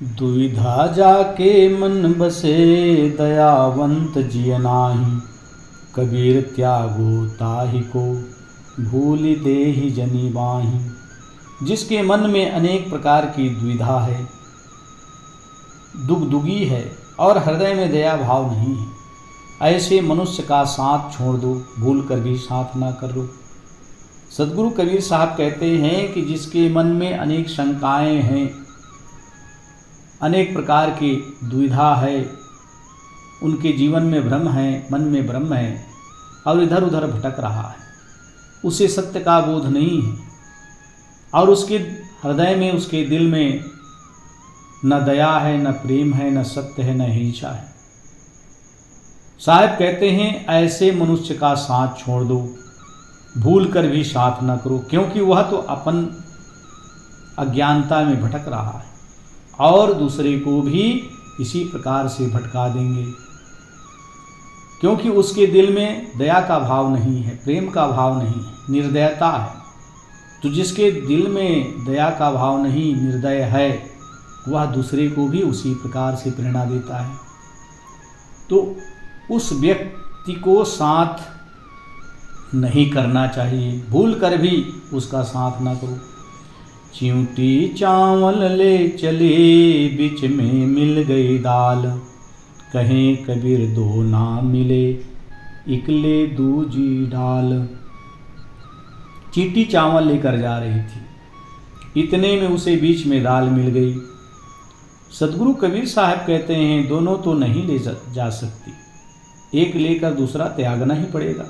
दुविधा जाके मन बसे दयावंत जिय नाही। कबीर त्यागो ताहि को भूलि देहि जनि बाहि। जिसके मन में अनेक प्रकार की दुविधा है, दुगदुगी है और हृदय में दया भाव नहीं है, ऐसे मनुष्य का साथ छोड़ दो, भूल कर भी साथ ना कर लो। सदगुरु कबीर साहब कहते हैं कि जिसके मन में अनेक शंकाएं हैं, अनेक प्रकार की दुविधा है, उनके जीवन में भ्रम है, मन में भ्रम है और इधर उधर भटक रहा है, उसे सत्य का बोध नहीं है और उसके हृदय में, उसके दिल में न दया है, न प्रेम है, न सत्य है, न हिंसा है। साहब कहते हैं ऐसे मनुष्य का साथ छोड़ दो, भूल कर भी साथ न करो, क्योंकि वह तो अपन अज्ञानता में भटक रहा है और दूसरे को भी इसी प्रकार से भटका देंगे, क्योंकि उसके दिल में दया का भाव नहीं है, प्रेम का भाव नहीं है, निर्दयता है। तो जिसके दिल में दया का भाव नहीं, निर्दय है, वह दूसरे को भी उसी प्रकार से प्रेरणा देता है। तो उस व्यक्ति को साथ नहीं करना चाहिए, भूल कर भी उसका साथ ना करो। चिंटी चावल ले चले बीच में मिल गई दाल। कहें कबीर दो ना मिले इकले दूजी डाल। चींटी चावल लेकर जा रही थी, इतने में उसे बीच में दाल मिल गई। सदगुरु कबीर साहब कहते हैं दोनों तो नहीं ले जा सकती, एक लेकर दूसरा त्यागना ही पड़ेगा,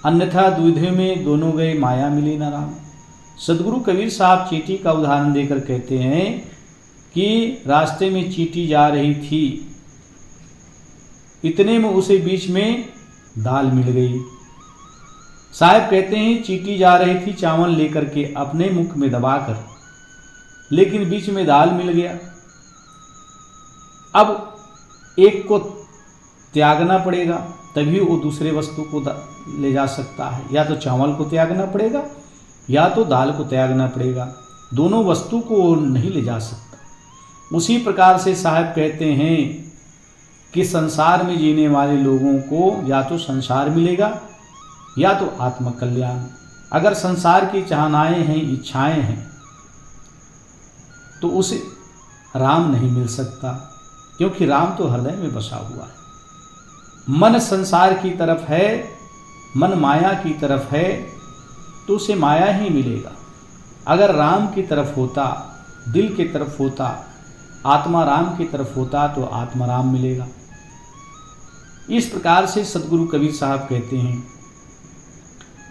अन्यथा द्विधा में दोनों गए माया मिली न राम। सदगुरु कबीर साहब चींटी का उदाहरण देकर कहते हैं कि रास्ते में चींटी जा रही थी, इतने में उसे बीच में दाल मिल गई। साहब कहते हैं चींटी जा रही थी चावल लेकर के अपने मुख में दबाकर, लेकिन बीच में दाल मिल गया। अब एक को त्यागना पड़ेगा तभी वो दूसरे वस्तु को ले जा सकता है, या तो चावल को त्यागना पड़ेगा या तो दाल को त्यागना पड़ेगा, दोनों वस्तु को नहीं ले जा सकता। उसी प्रकार से साहब कहते हैं कि संसार में जीने वाले लोगों को या तो संसार मिलेगा या तो आत्मकल्याण। अगर संसार की चाहनाएं हैं, इच्छाएं हैं, तो उसे राम नहीं मिल सकता, क्योंकि राम तो हृदय में बसा हुआ है। मन संसार की तरफ है, मन माया की तरफ है, तो उसे माया ही मिलेगा। अगर राम की तरफ होता, दिल की तरफ होता, आत्मा राम की तरफ होता, तो आत्मा राम मिलेगा। इस प्रकार से सदगुरु कबीर साहब कहते हैं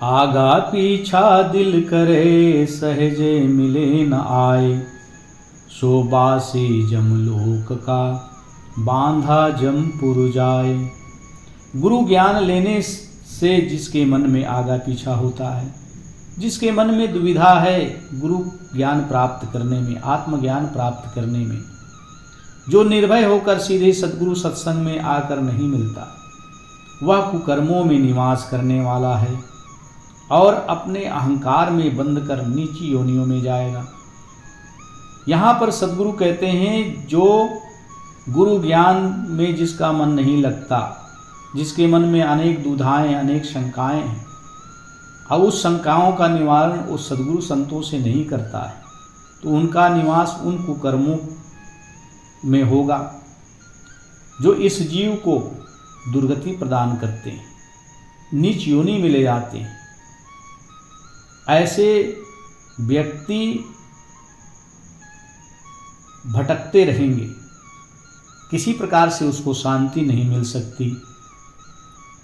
आगा पीछा दिल करे सहजे मिले न आए। सो बासी जमलोक का बांधा जमपुर जाए। गुरु ज्ञान लेने से जिसके मन में आगा पीछा होता है, जिसके मन में दुविधा है गुरु ज्ञान प्राप्त करने में, आत्मज्ञान प्राप्त करने में, जो निर्भय होकर सीधे सद्गुरु सत्संग में आकर नहीं मिलता, वह कुकर्मों में निवास करने वाला है और अपने अहंकार में बंद कर नीची योनियों में जाएगा। यहाँ पर सद्गुरु कहते हैं जो गुरु ज्ञान में जिसका मन नहीं लगता, जिसके मन में अनेक दुविधाएं, अनेक शंकाएं हैं, और उस शंकाओं का निवारण उस सद्गुरु संतों से नहीं करता है, तो उनका निवास उन कुकर्मों में होगा जो इस जीव को दुर्गति प्रदान करते हैं, नीच योनि में ले जाते हैं। ऐसे व्यक्ति भटकते रहेंगे, किसी प्रकार से उसको शांति नहीं मिल सकती।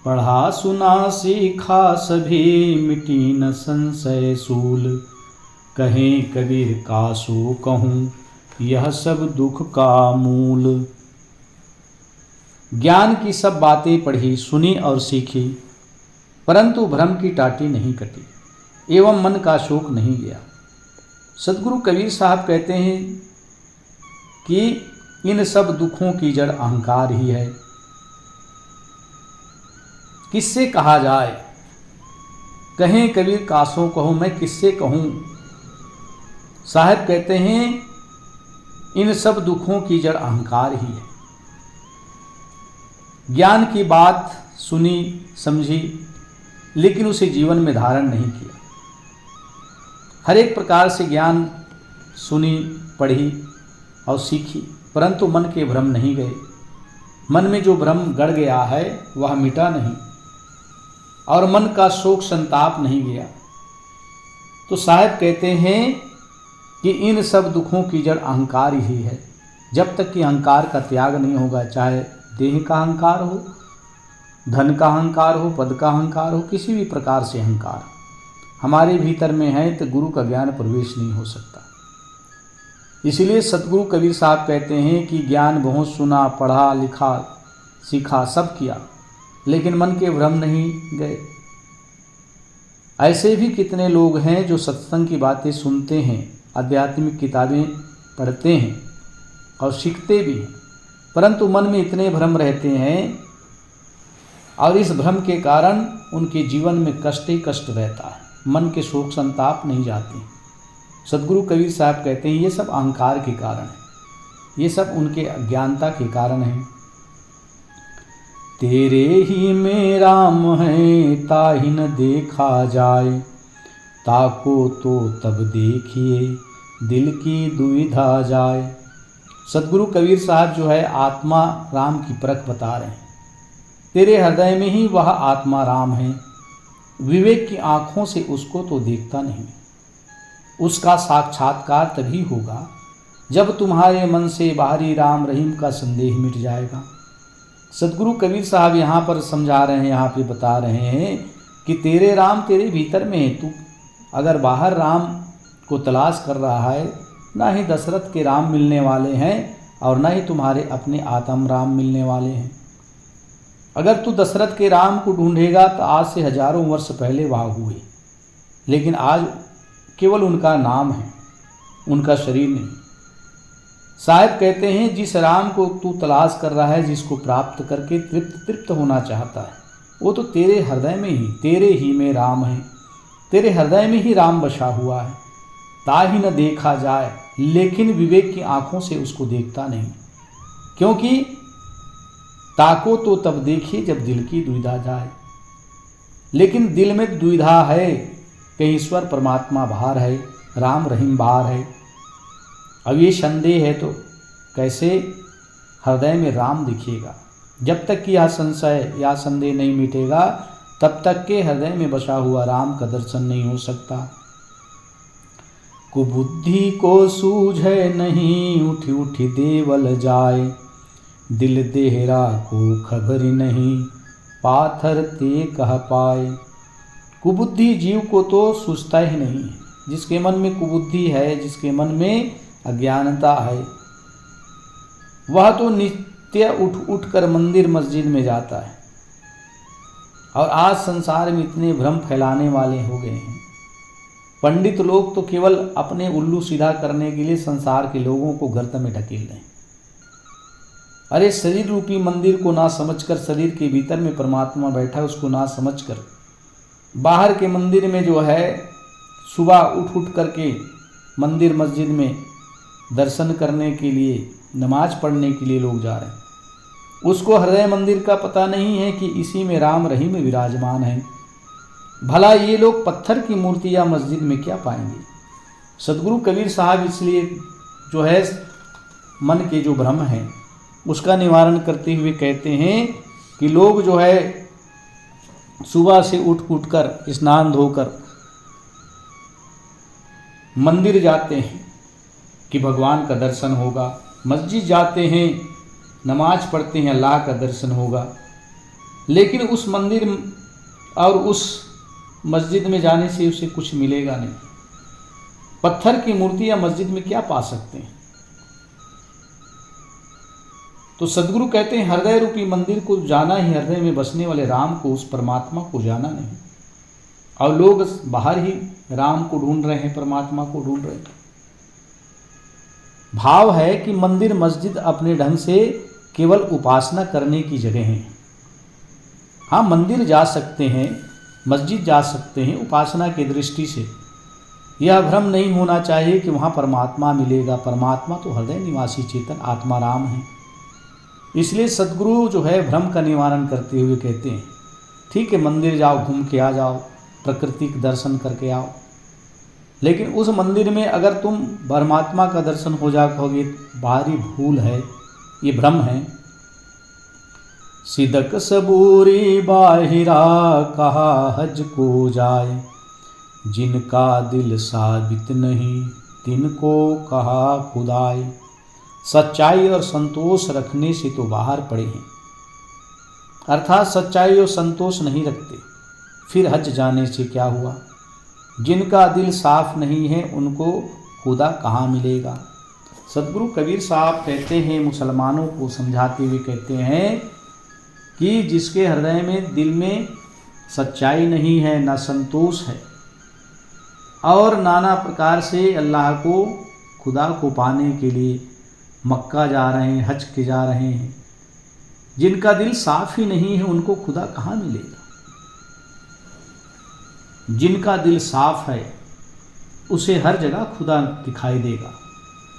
पढ़ा सुना सीखा सभी मिटी न संशय सूल। कहें कबीर का सो कहूँ यह सब दुख का मूल। ज्ञान की सब बातें पढ़ी, सुनी और सीखी, परंतु भ्रम की टाटी नहीं कटी एवं मन का शोक नहीं गया। सदगुरु कबीर साहब कहते हैं कि इन सब दुखों की जड़ अहंकार ही है। किससे कहा जाए? कहें कबीर कासों कहूँ, मैं किससे कहूँ? साहब कहते हैं इन सब दुखों की जड़ अहंकार ही है। ज्ञान की बात सुनी समझी, लेकिन उसे जीवन में धारण नहीं किया। हर एक प्रकार से ज्ञान सुनी, पढ़ी और सीखी, परंतु मन के भ्रम नहीं गए। मन में जो भ्रम गड़ गया है वह मिटा नहीं, और मन का शोक संताप नहीं गया। तो साहब कहते हैं कि इन सब दुखों की जड़ अहंकार ही है। जब तक कि अहंकार का त्याग नहीं होगा, चाहे देह का अहंकार हो, धन का अहंकार हो, पद का अहंकार हो, किसी भी प्रकार से अहंकार हमारे भीतर में है, तो गुरु का ज्ञान प्रवेश नहीं हो सकता। इसलिए सतगुरु कबीर साहब कहते हैं कि ज्ञान बहुत सुना, पढ़ा, लिखा, सीखा, सब किया, लेकिन मन के भ्रम नहीं गए। ऐसे भी कितने लोग हैं जो सत्संग की बातें सुनते हैं, आध्यात्मिक किताबें पढ़ते हैं और सीखते भी हैं, परंतु मन में इतने भ्रम रहते हैं, और इस भ्रम के कारण उनके जीवन में कष्ट ही कष्ट रहता है, मन के शोक संताप नहीं जाते। सतगुरु कबीर साहब कहते हैं ये सब अहंकार के कारण है, ये सब उनके अज्ञानता के कारण है। तेरे ही में राम है ताहि न देखा जाए, ताको तो तब देखिए दिल की दुविधा जाए। सतगुरु कबीर साहब जो है आत्मा राम की परख बता रहे हैं। तेरे हृदय में ही वह आत्मा राम है, विवेक की आँखों से उसको तो देखता नहीं। उसका साक्षात्कार तभी होगा जब तुम्हारे मन से बाहरी राम रहीम का संदेह मिट जाएगा। सतगुरु कबीर साहब यहाँ पर समझा रहे हैं, यहाँ पे बता रहे हैं कि तेरे राम तेरे भीतर में है। तू अगर बाहर राम को तलाश कर रहा है, ना ही दशरथ के राम मिलने वाले हैं और ना ही तुम्हारे अपने आत्म राम मिलने वाले हैं। अगर तू दशरथ के राम को ढूंढेगा तो आज से हजारों वर्ष पहले वहाँ हुए, लेकिन आज केवल उनका नाम है, उनका शरीर नहीं। साहब कहते हैं जिस राम को तू तलाश कर रहा है, जिसको प्राप्त करके तृप्त होना चाहता है, वो तो तेरे हृदय में ही, तेरे ही में राम है, तेरे हृदय में ही राम बसा हुआ है। ताहि न देखा जाए, लेकिन विवेक की आंखों से उसको देखता नहीं, क्योंकि ताको तो तब देखिए जब दिल की दुविधा जाए। लेकिन दिल में दुविधा है, कहीं ईश्वर परमात्मा बाहर है, राम रहीम बाहर है। अब ये संदेह है तो कैसे हृदय में राम दिखेगा? जब तक कि यह संशय या संदेह नहीं मिटेगा, तब तक के हृदय में बसा हुआ राम का दर्शन नहीं हो सकता। कुबुद्धि को सूझे नहीं, उठी उठी देवल जाए, दिल देहरा को खबर नहीं, पाथर ते कह पाए। कुबुद्धि जीव को तो सूझता ही नहीं है। जिसके मन में कुबुद्धि है, जिसके मन में अज्ञानता है, वह तो नित्य उठ उठ कर मंदिर मस्जिद में जाता है। और आज संसार में इतने भ्रम फैलाने वाले हो गए हैं। पंडित लोग तो केवल अपने उल्लू सीधा करने के लिए संसार के लोगों को गर्त में ढकेल रहे हैं। अरे शरीर रूपी मंदिर को ना समझकर, शरीर के भीतर में परमात्मा बैठा है उसको ना समझकर, बाहर के मंदिर में जो है सुबह उठ उठ करके मंदिर मस्जिद में दर्शन करने के लिए, नमाज पढ़ने के लिए लोग जा रहे हैं। उसको हृदय मंदिर का पता नहीं है कि इसी में राम रहीम विराजमान है। भला ये लोग पत्थर की मूर्ति या मस्जिद में क्या पाएंगे? सतगुरु कबीर साहब इसलिए जो है मन के जो भ्रम है उसका निवारण करते हुए कहते हैं कि लोग जो है सुबह से उठ कर स्नान धोकर मंदिर जाते हैं कि भगवान का दर्शन होगा, मस्जिद जाते हैं, नमाज पढ़ते हैं, अल्लाह का दर्शन होगा। लेकिन उस मंदिर और उस मस्जिद में जाने से उसे कुछ मिलेगा नहीं। पत्थर की मूर्ति या मस्जिद में क्या पा सकते हैं? तो सदगुरु कहते हैं हृदय रूपी मंदिर को जाना ही, हृदय में बसने वाले राम को, उस परमात्मा को जाना नहीं। और लोग बाहर ही राम को ढूंढ रहे हैं, परमात्मा को ढूंढ रहे हैं। भाव है कि मंदिर मस्जिद अपने ढंग से केवल उपासना करने की जगह है। हाँ, मंदिर जा सकते हैं, मस्जिद जा सकते हैं उपासना की दृष्टि से, यह भ्रम नहीं होना चाहिए कि वहाँ परमात्मा मिलेगा। परमात्मा तो हृदय निवासी चेतन आत्मा राम है। इसलिए सद्गुरु जो है भ्रम का निवारण करते हुए कहते हैं ठीक है मंदिर जाओ, घूम के आ जाओ, प्रकृति के दर्शन करके आओ, लेकिन उस मंदिर में अगर तुम परमात्मा का दर्शन हो जाओगे भारी भूल है, ये भ्रम है। सिदक सबूरी बाहिरा कहा हज को जाए, जिनका दिल साबित नहीं तिनको कहा खुदाए। सच्चाई और संतोष रखने से तो बाहर पड़े हैं, अर्थात सच्चाई और संतोष नहीं रखते, फिर हज जाने से क्या हुआ। जिनका दिल साफ नहीं है उनको खुदा कहाँ मिलेगा। सदगुरु कबीर साहब कहते हैं, मुसलमानों को समझाते हुए कहते हैं कि जिसके हृदय में दिल में सच्चाई नहीं है, ना संतोष है, और नाना प्रकार से अल्लाह को खुदा को पाने के लिए मक्का जा रहे हैं, हज के जा रहे हैं, जिनका दिल साफ ही नहीं है उनको खुदा कहाँ मिलेगा। जिनका दिल साफ है उसे हर जगह खुदा दिखाई देगा,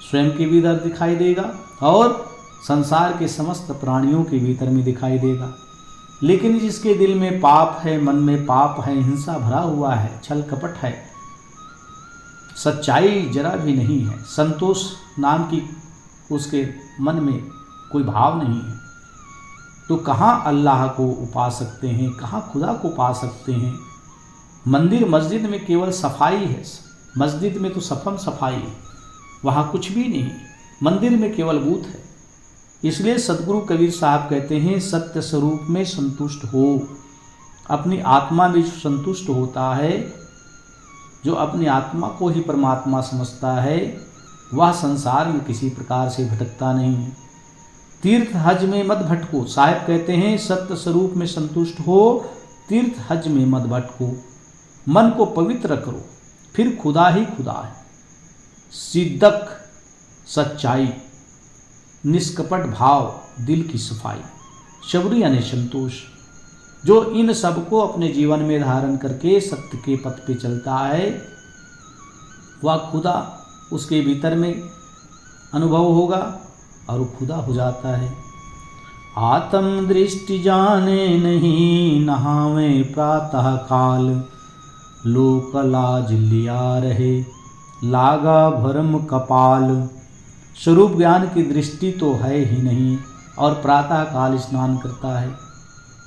स्वयं के भीतर दिखाई देगा और संसार के समस्त प्राणियों के भीतर में दिखाई देगा। लेकिन जिसके दिल में पाप है, मन में पाप है, हिंसा भरा हुआ है, छल कपट है, सच्चाई जरा भी नहीं है, संतोष नाम की उसके मन में कोई भाव नहीं है, तो कहाँ अल्लाह को उपा सकते हैं, कहाँ खुदा को पा सकते हैं। मंदिर मस्जिद में केवल सफाई है, मस्जिद में तो सफम सफाई है, वहाँ कुछ भी नहीं, मंदिर में केवल बूथ है। इसलिए सदगुरु कबीर साहब कहते हैं सत्य स्वरूप में संतुष्ट हो। अपनी आत्मा में जो संतुष्ट होता है, जो अपनी आत्मा को ही परमात्मा समझता है, वह संसार में किसी प्रकार से भटकता नहीं है। तीर्थ हज में मत भटको। साहिब कहते हैं सत्य स्वरूप में संतुष्ट हो, तीर्थ हज में मत भटको, मन को पवित्र करो, फिर खुदा ही खुदा है। सिद्दक सच्चाई, निष्कपट भाव, दिल की सफाई, शबरी यानी संतोष, जो इन सबको अपने जीवन में धारण करके सत्य के पथ पे चलता है, वह खुदा उसके भीतर में अनुभव होगा और वो खुदा हो जाता है। आत्म दृष्टि जाने नहीं नहावे प्रातः काल, लोक लाज लिया रहे लागा भरम कपाल। स्वरूप ज्ञान की दृष्टि तो है ही नहीं और प्रातः काल स्नान करता है,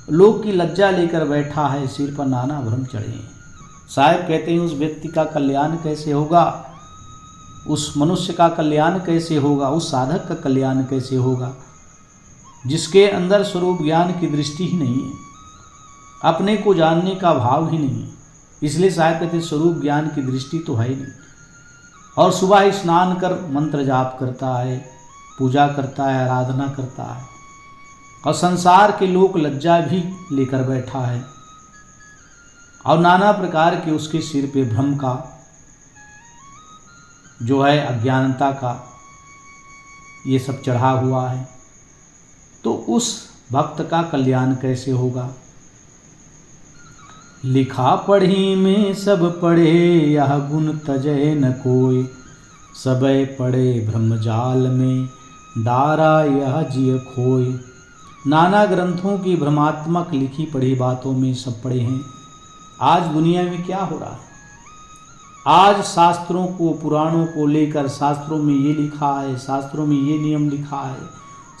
लोक की लज्जा लेकर बैठा है, सिर पर नाना भ्रम चढ़े हैं। साहिब कहते हैं उस व्यक्ति का कल्याण कैसे होगा, उस मनुष्य का कल्याण कैसे होगा, उस साधक का कल्याण कैसे होगा जिसके अंदर स्वरूप ज्ञान की दृष्टि ही नहीं है, अपने को जानने का भाव ही नहीं है। इसलिए साहिब कहते हैं स्वरूप ज्ञान की दृष्टि तो है ही नहीं, और सुबह स्नान कर मंत्र जाप करता है, पूजा करता है, आराधना करता है, और संसार के लोक लज्जा भी लेकर बैठा है, और नाना प्रकार के उसके सिर पे भ्रम का जो है, अज्ञानता का ये सब चढ़ा हुआ है, तो उस भक्त का कल्याण कैसे होगा। लिखा पढ़ी में सब पढ़े यह गुण तजय न कोई, सबय पढ़े ब्रह्मजाल में डारा यह जिय खोय। नाना ग्रंथों की भ्रमात्मक लिखी पढ़ी बातों में सब पढ़े हैं। आज दुनिया में क्या हो रहा है, आज शास्त्रों को, पुराणों को लेकर शास्त्रों में ये लिखा है, शास्त्रों में ये नियम लिखा है,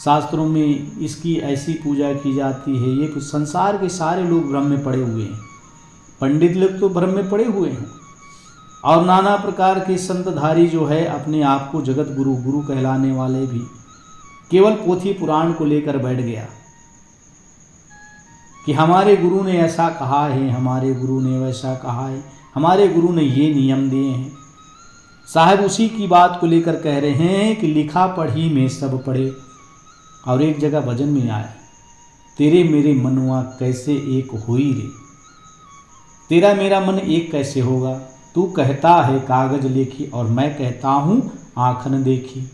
शास्त्रों में इसकी ऐसी पूजा की जाती है, ये संसार के सारे लोग भ्रम में पड़े हुए हैं। पंडित लोग तो भ्रम में पड़े हुए हैं, और नाना प्रकार के संतधारी जो है अपने आप को जगत गुरु गुरु कहलाने वाले भी केवल पोथी पुराण को लेकर बैठ गया कि हमारे गुरु ने ऐसा कहा है, हमारे गुरु ने वैसा कहा है, हमारे गुरु ने ये नियम दिए हैं। साहब उसी की बात को लेकर कह रहे हैं कि लिखा पढ़ी में सब पढ़े। और एक जगह भजन में आया, तेरे मेरे मनुआ कैसे एक हुई रे, तेरा मेरा मन एक कैसे होगा। तू कहता है कागज लेखी और मैं कहता हूँ आँख न देखी।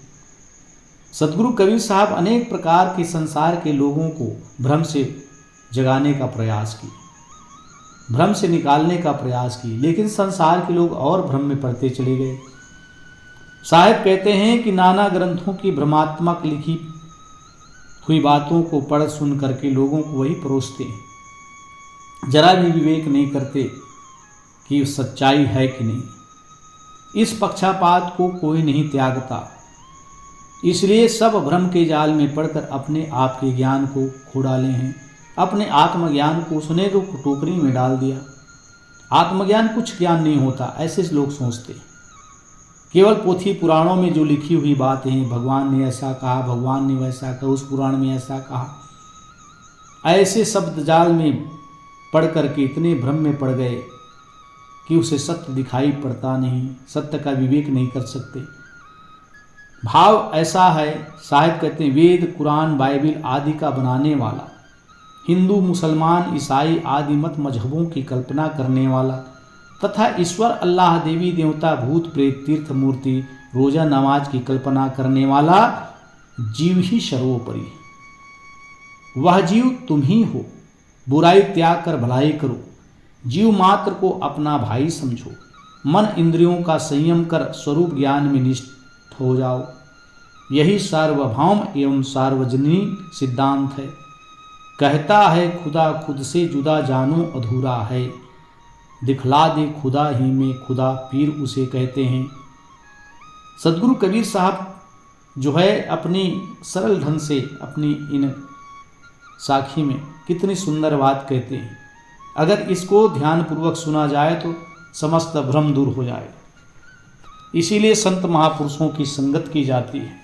सदगुरु कबीर साहब अनेक प्रकार के संसार के लोगों को भ्रम से जगाने का प्रयास किए। भ्रम से निकालने का प्रयास की, लेकिन संसार के लोग और भ्रम में पड़ते चले गए। साहिब कहते हैं कि नाना ग्रंथों की भ्रमात्मक लिखी हुई बातों को पढ़ सुन करके लोगों को वही परोसते हैं, जरा भी विवेक नहीं करते कि सच्चाई है कि नहीं। इस पक्षपात को कोई नहीं त्यागता, इसलिए सब भ्रम के जाल में पड़कर अपने आप के ज्ञान को खो डाले हैं। अपने आत्मज्ञान को उसने तो टोकरी में डाल दिया। आत्मज्ञान कुछ ज्ञान नहीं होता, ऐसे लोग सोचते। केवल पोथी पुराणों में जो लिखी हुई बातें हैं, भगवान ने ऐसा कहा, भगवान ने वैसा कहा, उस पुराण में ऐसा कहा, ऐसे शब्द जाल में पढ़ करके इतने भ्रम में पड़ गए कि उसे सत्य दिखाई पड़ता नहीं, सत्य का विवेक नहीं कर सकते। भाव ऐसा है, साहिब कहते हैं, वेद कुरान बाइबिल आदि का बनाने वाला, हिंदू मुसलमान ईसाई आदि मत मजहबों की कल्पना करने वाला तथा ईश्वर अल्लाह देवी देवता भूत प्रेत तीर्थ मूर्ति रोजा नमाज की कल्पना करने वाला जीव ही सर्वोपरि है। वह जीव तुम ही हो। बुराई त्याग कर भलाई करो, जीव मात्र को अपना भाई समझो, मन इंद्रियों का संयम कर स्वरूप ज्ञान में निष्ठ हो जाओ। यही सार्वभौम एवं सार्वजनीन सिद्धांत है। कहता है खुदा खुद से जुदा जानो अधूरा है, दिखला दे खुदा ही में खुदा पीर उसे कहते हैं। सदगुरु कबीर साहब जो है अपनी सरल ढंग से अपनी इन साखी में कितनी सुंदर बात कहते हैं। अगर इसको ध्यानपूर्वक सुना जाए तो समस्त भ्रम दूर हो जाए। इसीलिए संत महापुरुषों की संगत की जाती है।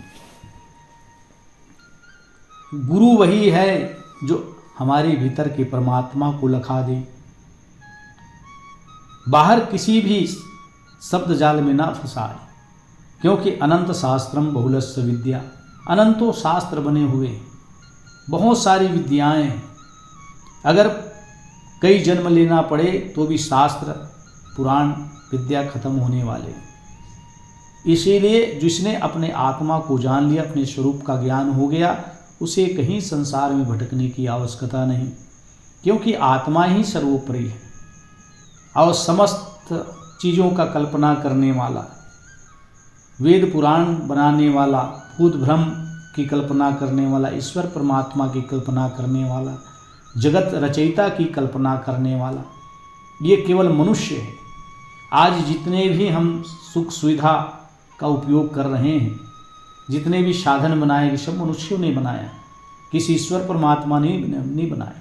गुरु वही है जो हमारे भीतर के परमात्मा को लखा दे, बाहर किसी भी शब्द जाल में ना फंसाए, क्योंकि अनंत शास्त्रम बहुलस्य विद्या, अनंतों शास्त्र बने हुए, बहुत सारी विद्याएं हैं। अगर कई जन्म लेना पड़े तो भी शास्त्र पुराण विद्या खत्म होने वाले। इसीलिए जिसने अपने आत्मा को जान लिया, अपने स्वरूप का ज्ञान हो गया, उसे कहीं संसार में भटकने की आवश्यकता नहीं, क्योंकि आत्मा ही सर्वोपरि है और समस्त चीज़ों का कल्पना करने वाला, वेद पुराण बनाने वाला, भूत भ्रम की कल्पना करने वाला, ईश्वर परमात्मा की कल्पना करने वाला, जगत रचयिता की कल्पना करने वाला, ये केवल मनुष्य है। आज जितने भी हम सुख सुविधा का उपयोग कर रहे हैं, जितने भी साधन बनाए, ये सब मनुष्यों ने बनाया, किसी ईश्वर परमात्मा ने नहीं बनाया,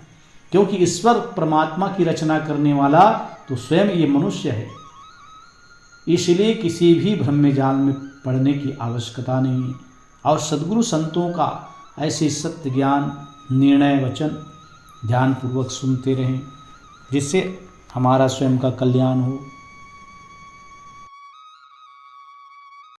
क्योंकि ईश्वर परमात्मा की रचना करने वाला तो स्वयं ये मनुष्य है। इसलिए किसी भी भ्रम में जाल में पड़ने की आवश्यकता नहीं है और सद्गुरु संतों का ऐसे सत्य ज्ञान निर्णय वचन ध्यानपूर्वक सुनते रहें, जिससे हमारा स्वयं का कल्याण हो।